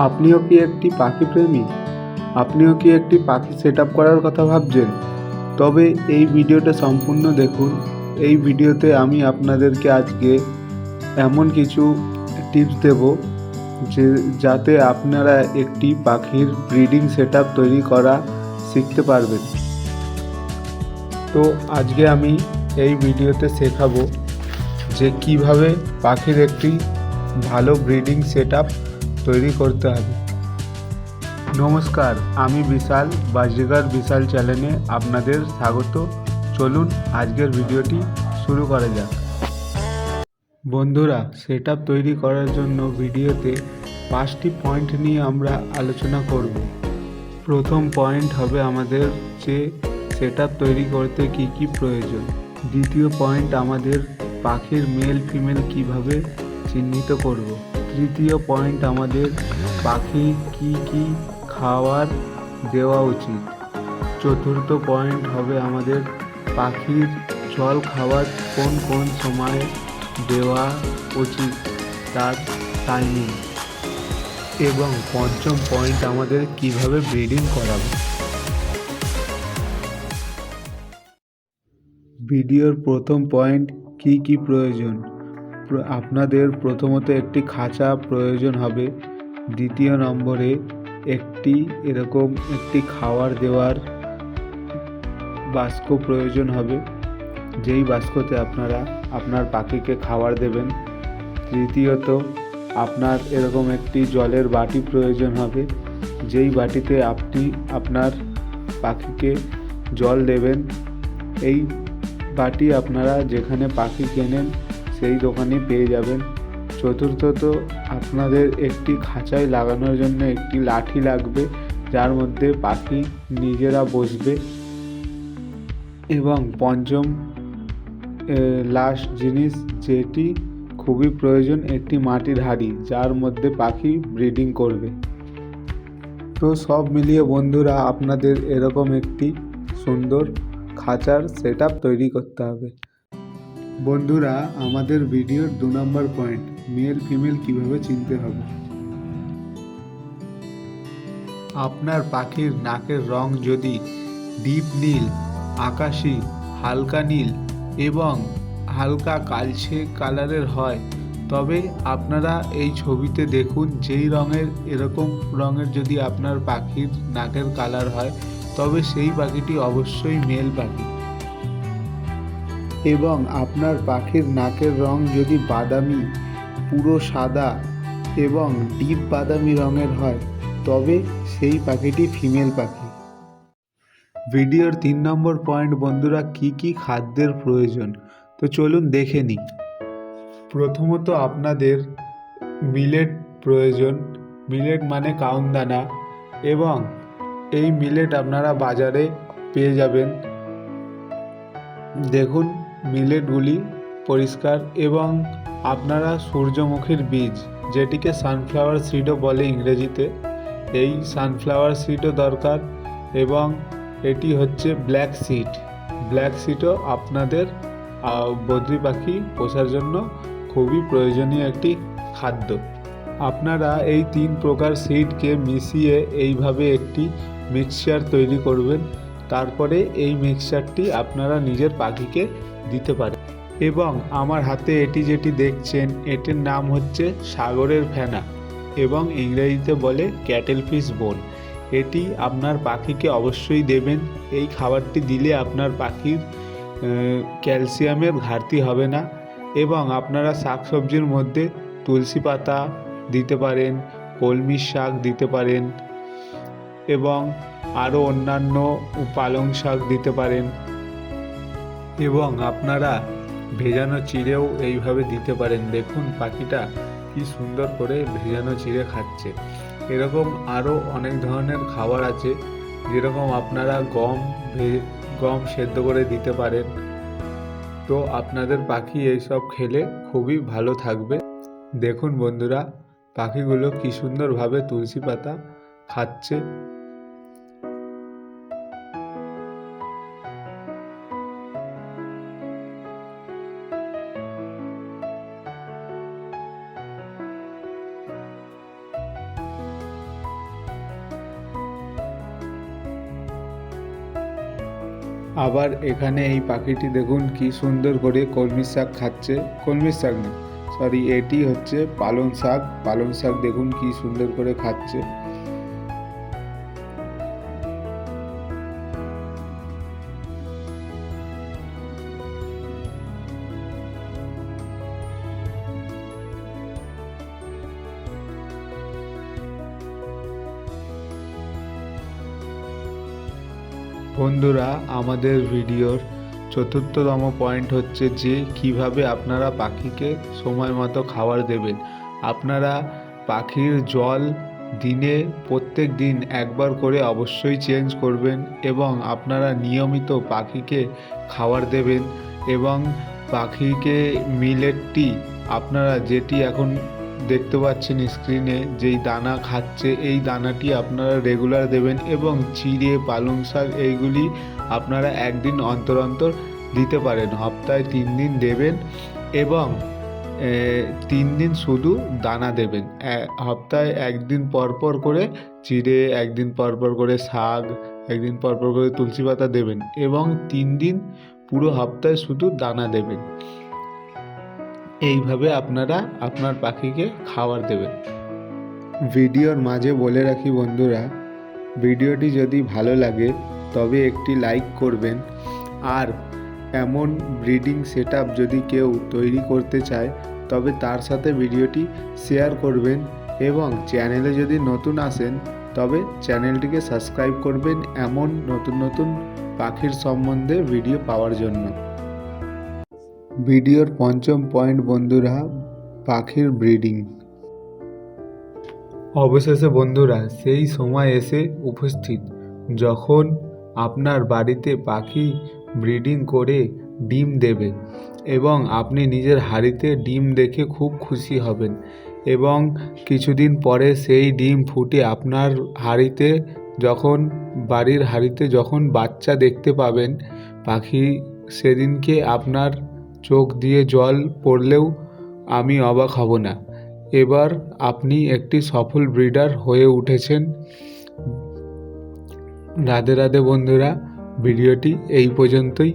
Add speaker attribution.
Speaker 1: আপনিও কি একটি পাখি প্রেমী? আপনিও কি একটি পাখি সেট আপ করার কথা ভাবছেন? তবে এই ভিডিওটা সম্পূর্ণ দেখুন। এই ভিডিওতে আমি আপনাদেরকে আজকে এমন কিছু টিপস দেব যাতে আপনারা একটি পাখির ব্রিডিং সেট আপ তৈরি করা শিখতে পারবেন। তো আজকে আমি এই ভিডিওতে শেখাবো যে কিভাবে পাখির একটি ভালো ব্রিডিং সেট আপ তৈরি করতে হবে। নমস্কার, আমি বিশাল বাজিগার বিশাল চ্যানেলে আপনাদের স্বাগত। চলুন আজকের ভিডিওটি শুরু করা যাক। বন্ধুরা, সেট আপ তৈরি করার জন্য ভিডিওতে 5টি পয়েন্ট নিয়ে আমরা আলোচনা করব। প্রথম পয়েন্ট হবে আমাদের যে সেট আপ তৈরি করতে কি কি প্রয়োজন। দ্বিতীয় পয়েন্ট আমাদের পাখির মেল ফিমেল কিভাবে চিহ্নিত করব। তৃতীয় পয়েন্ট আমাদের পাখি কি কি খাবার দেওয়া উচিত। চতুর্থ পয়েন্ট হবে আমাদের পাখির জল খাবার কোন কোন সময় দেওয়া উচিত, তার টাইমিং। এবং পঞ্চম পয়েন্ট আমাদের কিভাবে ব্রিডিং করাবো। ভিডিওর প্রথম পয়েন্ট কি কি প্রয়োজন। আপনাদের প্রথমত একটি খাঁচা প্রয়োজন হবে। দ্বিতীয় নম্বরে একটি এরকম একটি খাবার দেওয়ার বাস্ক প্রয়োজন হবে, যেই বাস্কতে আপনারা আপনার পাখিকে খাবার দেবেন। তৃতীয়ত আপনার এরকম একটি জলের বাটি প্রয়োজন হবে, যেই বাটিতে আপনি আপনার পাখিকে জল দেবেন। এই বাটি আপনারা যেখানে পাখি কেনেন সেই দোকানে পেয়ে যাবেন। চতুর্থত আপনাদের একটি খাঁচায় লাগানোর জন্য একটি লাঠি লাগবে, যার মধ্যে পাখি নিজেরা বসবে। এবং পঞ্চম লাস্ট জিনিস যেটি খুবই প্রয়োজন, একটি মাটির হাঁড়ি, যার মধ্যে পাখি ব্রিডিং করবে। তো সব মিলিয়ে বন্ধুরা আপনাদের এরকম একটি সুন্দর খাঁচার সেট আপ তৈরি করতে হবে। বন্ধুরা, আমাদের ভিডিওর 2 নম্বর পয়েন্ট, মেল ফিমেল কিভাবে চিনতে হবে। আপনার পাখির নাকের রং যদি ডিপ নীল, আকাশি, হালকা নীল এবং হালকা কালচে কালারের হয়, তবে আপনারা এই ছবিতে দেখুন যেই রঙের এরকম রঙের যদি আপনার পাখির নাকের কালার হয়, তবে সেই পাখিটি অবশ্যই মেল পাখি। এবং আপনার পাখির নাকের রং যদি বাদামি, পুরো সাদা এবং ডিপ বাদামি রঙের হয়, তবে সেই পাখিটি ফিমেল পাখি। ভিডিওর 3 নম্বর পয়েন্ট বন্ধুরা, কি কি খাদ্যের প্রয়োজন। তো চলুন দেখে নিই। প্রথমত আপনাদের মিলেট প্রয়োজন। মিলেট মানে কাউনদানা, এবং এই মিলেট আপনারা বাজারে পেয়ে যাবেন। দেখুন মিলেটগুলি পরিষ্কার। এবং আপনারা সূর্যমুখীর বীজ, যেটিকে সানফ্লাওয়ার সিডও বলে ইংরেজিতে, এই সানফ্লাওয়ার সিডও দরকার। এবং এটি হচ্ছে ব্ল্যাক সিড। ব্ল্যাক সিডও আপনাদের বদ্রি পাখি পোষার জন্য খুবই প্রয়োজনীয় একটি খাদ্য। আপনারা এই 3 প্রকার সিডকে মিশিয়ে এইভাবে একটি মিক্সচার তৈরি করবেন। তারপরে এই মিক্সচারটি আপনারা নিজের পাখিকে দিতে পারেন। এবং আমার হাতে এটি যেটি দেখছেন, এটির নাম হচ্ছে সাগরের ফেনা, এবং ইংরেজিতে বলে ক্যাটেল ফিশ বোন। এটি আপনার পাখিকে অবশ্যই দেবেন। এই খাবারটি দিলে আপনার পাখির ক্যালসিয়ামের ঘাটতি হবে না। এবং আপনারা শাকসবজির মধ্যে তুলসী পাতা দিতে পারেন, কলমি শাক দিতে পারেন, এবং আরও অন্যান্য পালং শাক দিতে পারেন। এবং আপনারা ভেজানো চিড়েও এইভাবে দিতে পারেন। দেখুন পাখিটা কি সুন্দর করে ভেজানো চিড়ে খাচ্ছে। এরকম আরও অনেক ধরনের খাবার আছে, যেরকম আপনারা গম সেদ্ধ করে দিতে পারেন। তো আপনাদের পাখি এইসব খেলে খুবই ভালো থাকবে। দেখুন বন্ধুরা, পাখিগুলো কি সুন্দরভাবে তুলসী পাতা খাচ্ছে। আবার এখানে এই পাখিটি দেখুন কি সুন্দর করে কলমি শাক খাচ্ছে, কলমি শাক না সরি, এটি হচ্ছে পালং শাক। পালং শাক দেখুন কি সুন্দর করে খাচ্ছে। বন্ধুরা, আমাদের ভিডিওর চতুর্থতম পয়েন্ট হচ্ছে যে কিভাবে আপনারা পাখিকে সময় মতো খাবার দেবেন। আপনারা পাখির জল দিনে প্রত্যেক দিন একবার করে অবশ্যই চেঞ্জ করবেন এবং আপনারা নিয়মিত পাখিকে খাবার দেবেন এবং পাখিকে মিলেটটি আপনারা যেটি এখন দেখতে পাচ্ছেন স্ক্রিনে যেই দানা খাচ্ছে, এই দানাটি আপনারা রেগুলার দেবেন এবং চিড়ে, পালং শাক এইগুলি আপনারা একদিন অন্তর অন্তর দিতে পারেন। সপ্তাহে 3 দিন দেবেন এবং 3 দিন শুধু দানা দেবেন। সপ্তাহে একদিন পর পর করে চিড়ে, একদিন পর পর করে শাক, একদিন পর পর করে তুলসী পাতা দেবেন এবং 3 দিন পুরো সপ্তাহে শুধু দানা দেবেন। এইভাবে আপনারা আপনার পাখিকে খাবার দেবেন। ভিডিওর মাঝে বলে রাখি বন্ধুরা, ভিডিওটি যদি ভালো লাগে তবে একটি লাইক করবেন, আর এমন ব্রিডিং সেটআপ যদি কেউ তৈরি করতে চায় তবে তার সাথে ভিডিওটি শেয়ার করবেন এবং চ্যানেলে যদি নতুন আসেন তবে চ্যানেলটিকে সাবস্ক্রাইব করবেন এমন নতুন নতুন পাখির সম্বন্ধে ভিডিও পাওয়ার জন্য। ভিডিওর পঞ্চম পয়েন্ট বন্ধুরা, পাখির ব্রিডিং। অবশেষে বন্ধুরা সেই সময় এসে উপস্থিত যখন আপনার বাড়িতে পাখি ব্রিডিং করে ডিম দেবে এবং আপনি নিজের হাঁড়িতে ডিম দেখে খুব খুশি হবেন এবং কিছুদিন পরে সেই ডিম ফুটে আপনার হাঁড়িতে যখন বাড়ির হাঁড়িতে যখন বাচ্চা দেখতে পাবেন পাখি, সেদিনকে আপনার চোখ দিয়ে জল পড়লেও আমি অবাক হব না। এবার আপনি একটি সফল ব্রিডার হয়ে উঠেছেন। রাধে রাধে বন্ধুরা, ভিডিওটি এই পর্যন্তই।